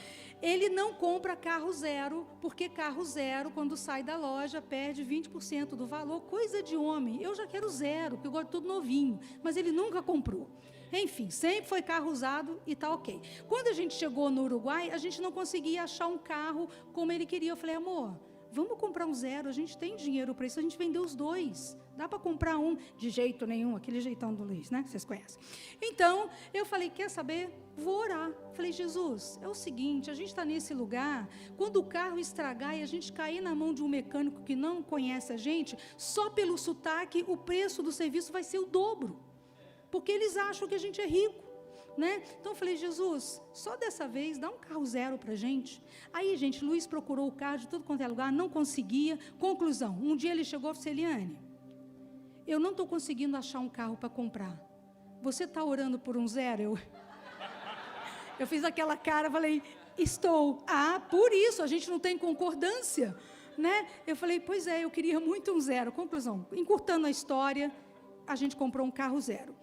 ele não compra carro zero, porque carro zero, quando sai da loja, perde 20% do valor, coisa de homem. Eu já quero zero, porque eu gosto de tudo novinho, mas ele nunca comprou. Enfim, sempre foi carro usado e está ok. Quando a gente chegou no Uruguai, a gente não conseguia achar um carro como ele queria. Eu falei, amor, vamos comprar um zero, a gente tem dinheiro para isso, a gente vendeu os 2, dá para comprar um, de jeito nenhum, aquele jeitão do Luiz, né, vocês conhecem. Então, eu falei, quer saber, vou orar. Falei, Jesus, é o seguinte, a gente está nesse lugar, quando o carro estragar e a gente cair na mão de um mecânico que não conhece a gente, só pelo sotaque, o preço do serviço vai ser o dobro, porque eles acham que a gente é rico. Né? Então eu falei, Jesus, só dessa vez dá um carro zero para a gente. Aí, gente, Luiz procurou o carro de tudo quanto é lugar, não conseguia. Conclusão, um dia ele chegou e falou, Eliane, eu não estou conseguindo achar um carro para comprar. Você está orando por um zero? Eu fiz aquela cara, falei, estou. Por isso, a gente não tem concordância. Né? Eu falei, pois é, eu queria muito um zero. Conclusão, encurtando a história, a gente comprou um carro zero.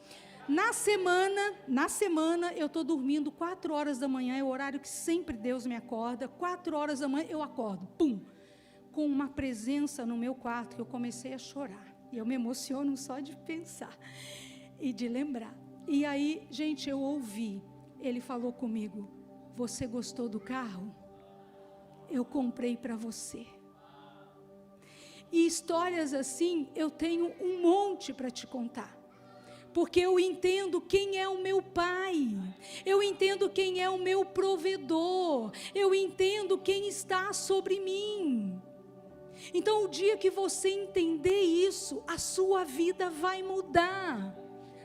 Na semana, eu estou dormindo 4 horas da manhã, é o horário que sempre Deus me acorda, 4 horas da manhã eu acordo, pum, com uma presença no meu quarto, que eu comecei a chorar, e eu me emociono só de pensar, e de lembrar, e aí, gente, eu ouvi, ele falou comigo, você gostou do carro? Eu comprei para você. E histórias assim, eu tenho um monte para te contar. Porque eu entendo quem é o meu pai, eu entendo quem é o meu provedor, eu entendo quem está sobre mim. Então, o dia que você entender isso, a sua vida vai mudar,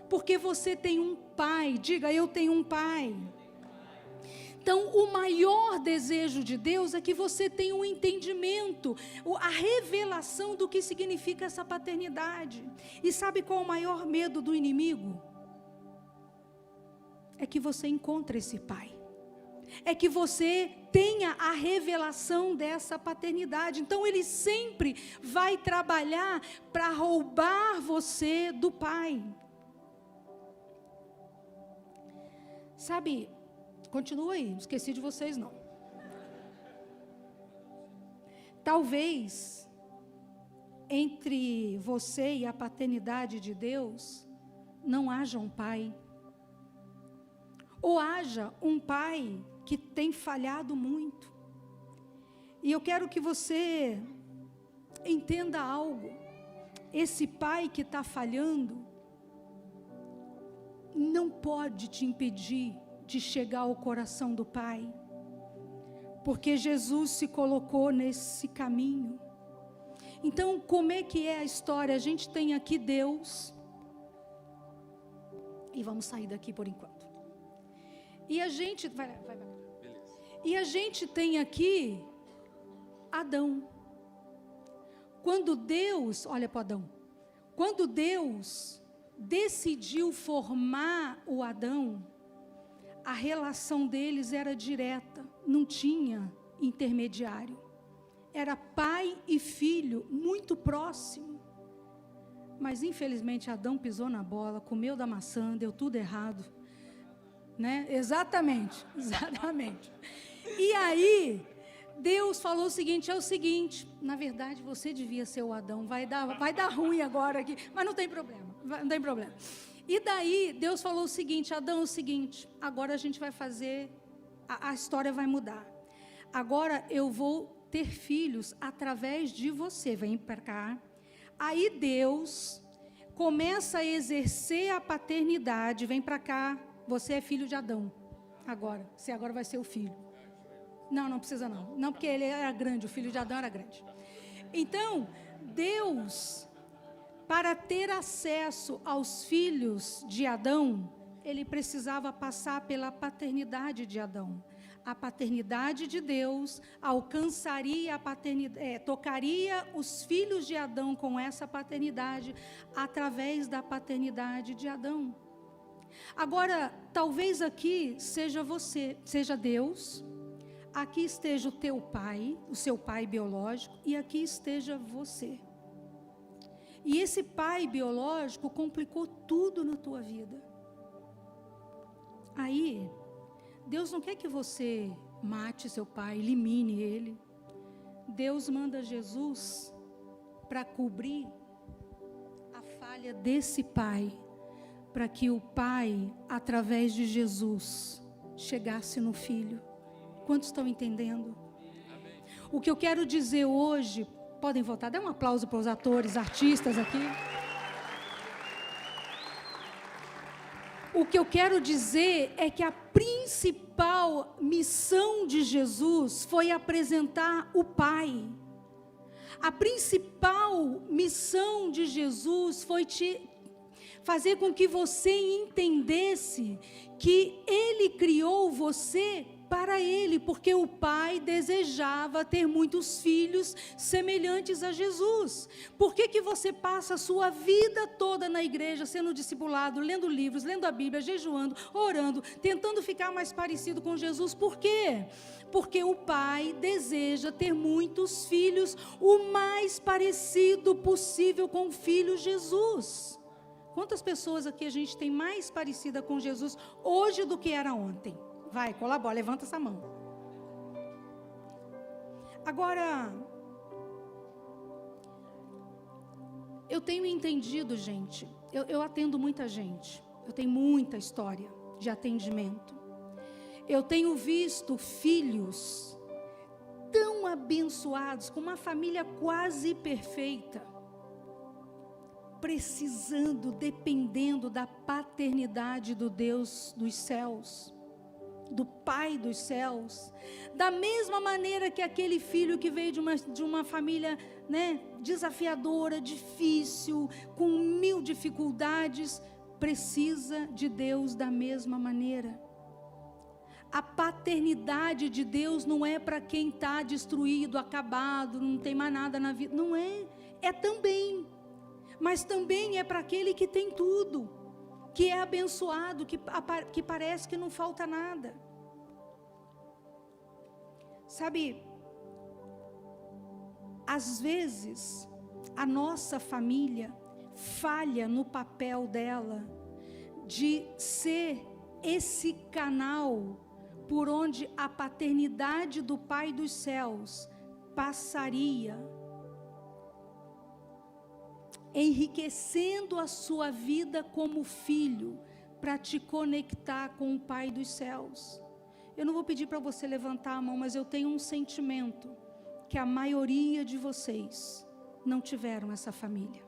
porque você tem um pai. Diga, eu tenho um pai. Então, o maior desejo de Deus é que você tenha um entendimento, a revelação do que significa essa paternidade. E sabe qual é o maior medo do inimigo? É que você encontre esse pai. É que você tenha a revelação dessa paternidade. Então, ele sempre vai trabalhar para roubar você do pai. Sabe... Continua aí, não esqueci de vocês não. Talvez, entre você e a paternidade de Deus, não haja um pai. Ou haja um pai que tem falhado muito. E eu quero que você entenda algo. Esse pai que está falhando, não pode te impedir de chegar ao coração do Pai, porque Jesus se colocou nesse caminho. Então, como é que é a história? A gente tem aqui Deus, e vamos sair daqui por enquanto. E a gente E a gente tem aqui Adão. Quando Deus, olha para Adão, quando Deus decidiu formar o Adão, a relação deles era direta, não tinha intermediário. Era pai e filho, muito próximo. Mas infelizmente Adão pisou na bola, comeu da maçã, deu tudo errado, né? Exatamente. E aí Deus falou o seguinte, na verdade você devia ser o Adão, vai dar ruim agora aqui, mas não tem problema. E daí Deus falou o seguinte, Adão, é o seguinte, agora a gente vai fazer, a história vai mudar. Agora eu vou ter filhos através de você, vem para cá. Aí Deus começa a exercer a paternidade, vem para cá, você é filho de Adão, você agora vai ser o filho. Não precisa não, porque ele era grande, o filho de Adão era grande. Então, Deus, para ter acesso aos filhos de Adão, ele precisava passar pela paternidade de Adão. A paternidade de Deus alcançaria a paternidade, tocaria os filhos de Adão com essa paternidade, através da paternidade de Adão. Agora, talvez aqui seja você, seja Deus, aqui esteja o teu pai, o seu pai biológico, e aqui esteja você. E esse pai biológico complicou tudo na tua vida. Aí, Deus não quer que você mate seu pai, elimine ele. Deus manda Jesus para cobrir a falha desse pai, para que o pai, através de Jesus, chegasse no filho. Quantos estão entendendo? O que eu quero dizer hoje, podem voltar, dê um aplauso para os atores, artistas aqui. O que eu quero dizer é que a principal missão de Jesus foi apresentar o Pai. A principal missão de Jesus foi te fazer com que você entendesse que Ele criou você para Ele, porque o Pai desejava ter muitos filhos semelhantes a Jesus. Por que você passa a sua vida toda na igreja, sendo discipulado, lendo livros, lendo a Bíblia, jejuando, orando, tentando ficar mais parecido com Jesus? Por quê? Porque o Pai deseja ter muitos filhos, o mais parecido possível com o Filho Jesus. Quantas pessoas aqui a gente tem mais parecida com Jesus hoje do que era ontem? Vai, colabora, levanta essa mão. Agora, eu tenho entendido, gente, eu atendo muita gente, eu tenho muita história de atendimento. Eu tenho visto filhos tão abençoados, com uma família quase perfeita, precisando, dependendo da paternidade do Deus dos céus, do Pai dos céus, da mesma maneira que aquele filho que veio de uma família, né, desafiadora, difícil, com 1000 dificuldades, precisa de Deus da mesma maneira. A paternidade de Deus não é para quem está destruído, acabado, não tem mais nada na vida, não é, é também, mas também é para aquele que tem tudo, que é abençoado, que parece que não falta nada. Sabe, às vezes, a nossa família falha no papel dela, de ser esse canal, por onde a paternidade do Pai dos céus passaria, enriquecendo a sua vida como filho, para te conectar com o Pai dos céus. Eu não vou pedir para você levantar a mão, mas eu tenho um sentimento, que a maioria de vocês não tiveram essa família.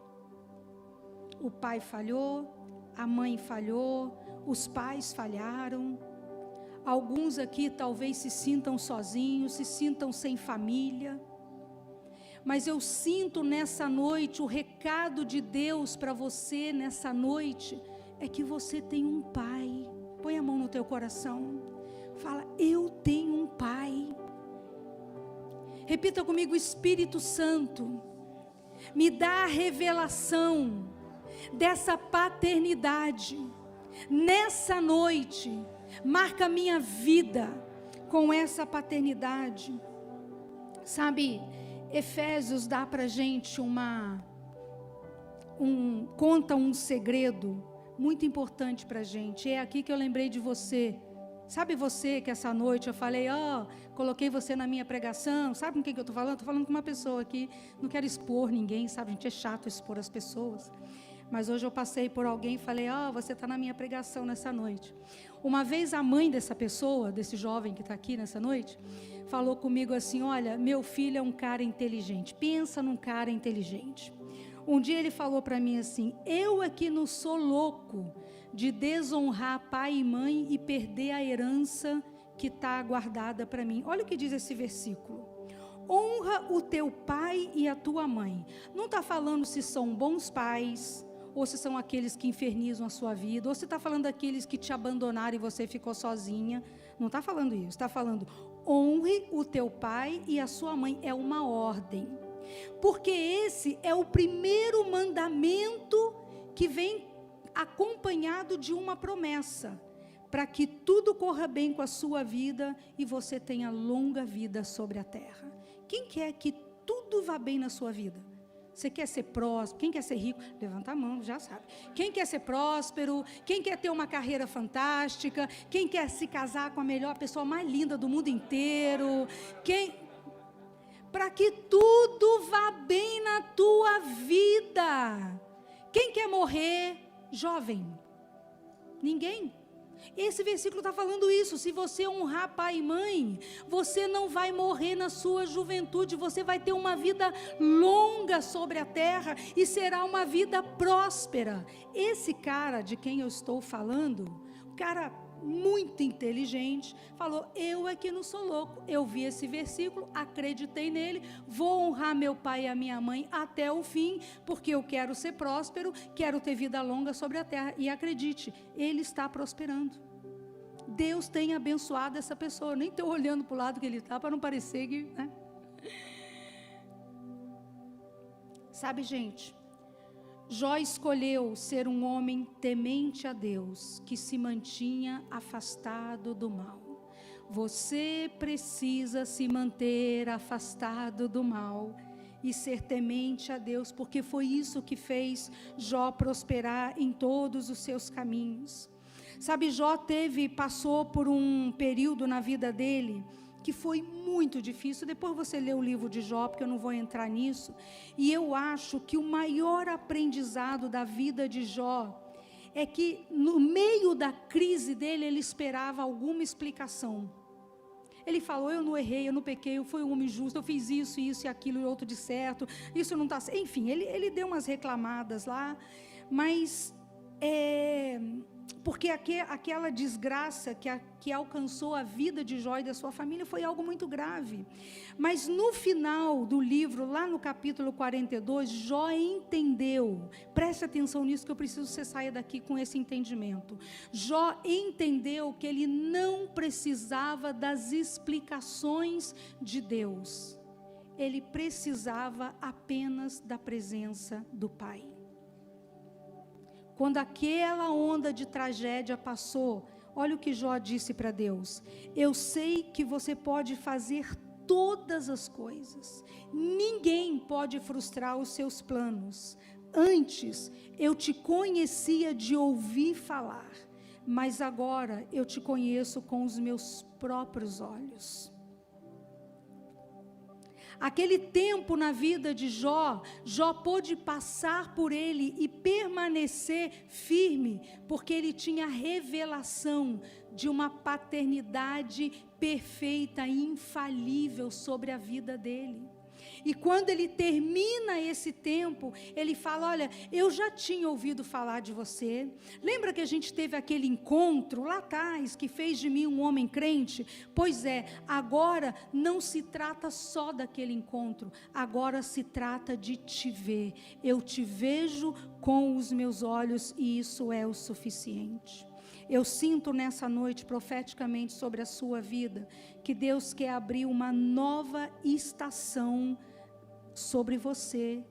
O pai falhou, a mãe falhou, os pais falharam. Alguns aqui talvez se sintam sozinhos, se sintam sem família. Mas eu sinto nessa noite, o recado de Deus para você nessa noite, é que você tem um pai. Põe a mão no teu coração, fala, eu tenho um pai. Repita comigo, Espírito Santo, me dá a revelação dessa paternidade. Nessa noite, marca minha vida com essa paternidade. Sabe, Efésios dá pra gente conta um segredo muito importante pra gente. É aqui que eu lembrei de você. Sabe você que essa noite eu falei, coloquei você na minha pregação. Sabe com quem que eu estou falando? Estou falando com uma pessoa aqui, não quero expor ninguém, sabe, gente, é chato expor as pessoas. Mas hoje eu passei por alguém e falei, você está na minha pregação nessa noite. Uma vez a mãe dessa pessoa, desse jovem que está aqui nessa noite, falou comigo assim, olha, meu filho é um cara inteligente, pensa num cara inteligente. Um dia ele falou para mim assim, eu aqui não sou louco de desonrar pai e mãe e perder a herança que está guardada para mim. Olha o que diz esse versículo. Honra o teu pai e a tua mãe. Não está falando se são bons pais, ou se são aqueles que infernizam a sua vida, ou se está falando daqueles que te abandonaram e você ficou sozinha. Não está falando isso, está falando honre o teu pai e a sua mãe. É uma ordem, porque esse é o primeiro mandamento que vem acompanhado de uma promessa, para que tudo corra bem com a sua vida e você tenha longa vida sobre a terra. Quem quer que tudo vá bem na sua vida? Você quer ser próspero? Quem quer ser rico? Levanta a mão, já sabe. Quem quer ser próspero? Quem quer ter uma carreira fantástica? Quem quer se casar com a melhor pessoa mais linda do mundo inteiro? Para que tudo vá bem na tua vida. Quem quer morrer jovem? Ninguém. Esse versículo está falando isso. Se você honrar pai e mãe, você não vai morrer na sua juventude, você vai ter uma vida longa sobre a terra e será uma vida próspera. Esse cara de quem eu estou falando, um cara muito inteligente, falou, eu é que não sou louco, eu vi esse versículo, acreditei nele, vou honrar meu pai e a minha mãe até o fim, porque eu quero ser próspero, quero ter vida longa sobre a terra. E acredite, ele está prosperando. Deus tem abençoado essa pessoa. Eu nem estou olhando para o lado que ele está, para não parecer que, né? Sabe, gente, Jó escolheu ser um homem temente a Deus, que se mantinha afastado do mal. Você precisa se manter afastado do mal e ser temente a Deus, porque foi isso que fez Jó prosperar em todos os seus caminhos. Sabe, Jó passou por um período na vida dele que foi muito difícil. Depois você lê o livro de Jó, porque eu não vou entrar nisso. E eu acho que o maior aprendizado da vida de Jó é que no meio da crise dele, ele esperava alguma explicação. Ele falou, eu não errei, eu não pequei, eu fui um homem justo, eu fiz isso, isso e aquilo e outro de certo, isso não está... Enfim, ele deu umas reclamadas lá, mas... porque aquela desgraça que alcançou a vida de Jó e da sua família foi algo muito grave. Mas no final do livro, lá no capítulo 42, Jó entendeu, preste atenção nisso que eu preciso que você saia daqui com esse entendimento. Jó entendeu que ele não precisava das explicações de Deus, ele precisava apenas da presença do Pai. Quando aquela onda de tragédia passou, olha o que Jó disse para Deus: eu sei que você pode fazer todas as coisas, ninguém pode frustrar os seus planos. Antes eu te conhecia de ouvir falar, mas agora eu te conheço com os meus próprios olhos. Aquele tempo na vida de Jó pôde passar por ele e permanecer firme, porque ele tinha revelação de uma paternidade perfeita e infalível sobre a vida dele. E quando ele termina esse tempo, ele fala, olha, eu já tinha ouvido falar de você. Lembra que a gente teve aquele encontro lá atrás, que fez de mim um homem crente? Pois é, agora não se trata só daquele encontro, agora se trata de te ver. Eu te vejo com os meus olhos e isso é o suficiente. Eu sinto nessa noite, profeticamente sobre a sua vida, que Deus quer abrir uma nova estação sobre você,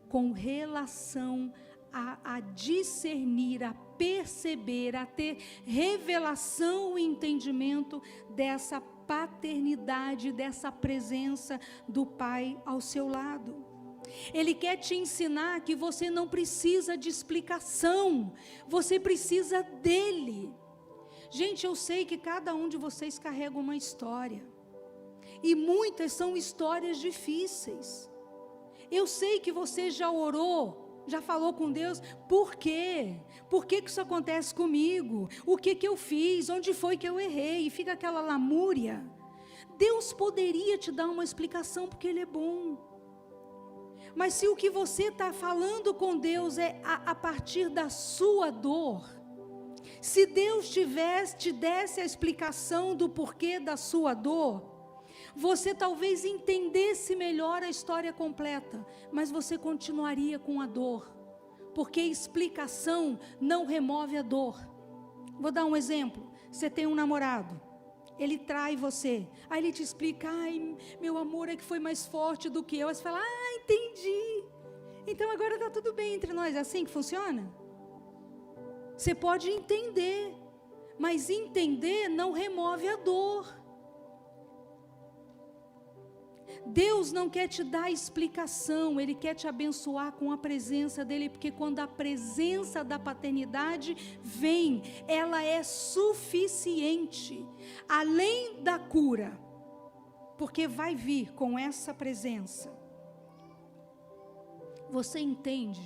com relação a discernir, a perceber, a ter revelação e entendimento dessa paternidade, dessa presença do Pai ao seu lado. Ele quer te ensinar que você não precisa de explicação, você precisa dele. Gente, eu sei que cada um de vocês carrega uma história, e muitas são histórias difíceis. Eu sei que você já orou, já falou com Deus, por quê? Por que isso acontece comigo? O que eu fiz? Onde foi que eu errei? E fica aquela lamúria. Deus poderia te dar uma explicação, porque Ele é bom. Mas se o que você está falando com Deus é a partir da sua dor, se Deus te desse a explicação do porquê da sua dor, você talvez entendesse melhor a história completa, mas você continuaria com a dor, porque explicação não remove a dor. Vou dar um exemplo. Você tem um namorado, ele trai você, aí ele te explica, ai, meu amor é que foi mais forte do que eu. Aí você fala, entendi, então agora está tudo bem entre nós. É assim que funciona? Você pode entender, mas entender não remove a dor. Deus não quer te dar explicação, Ele quer te abençoar com a presença dEle, porque quando a presença da paternidade vem, ela é suficiente, além da cura, porque vai vir com essa presença. Você entende?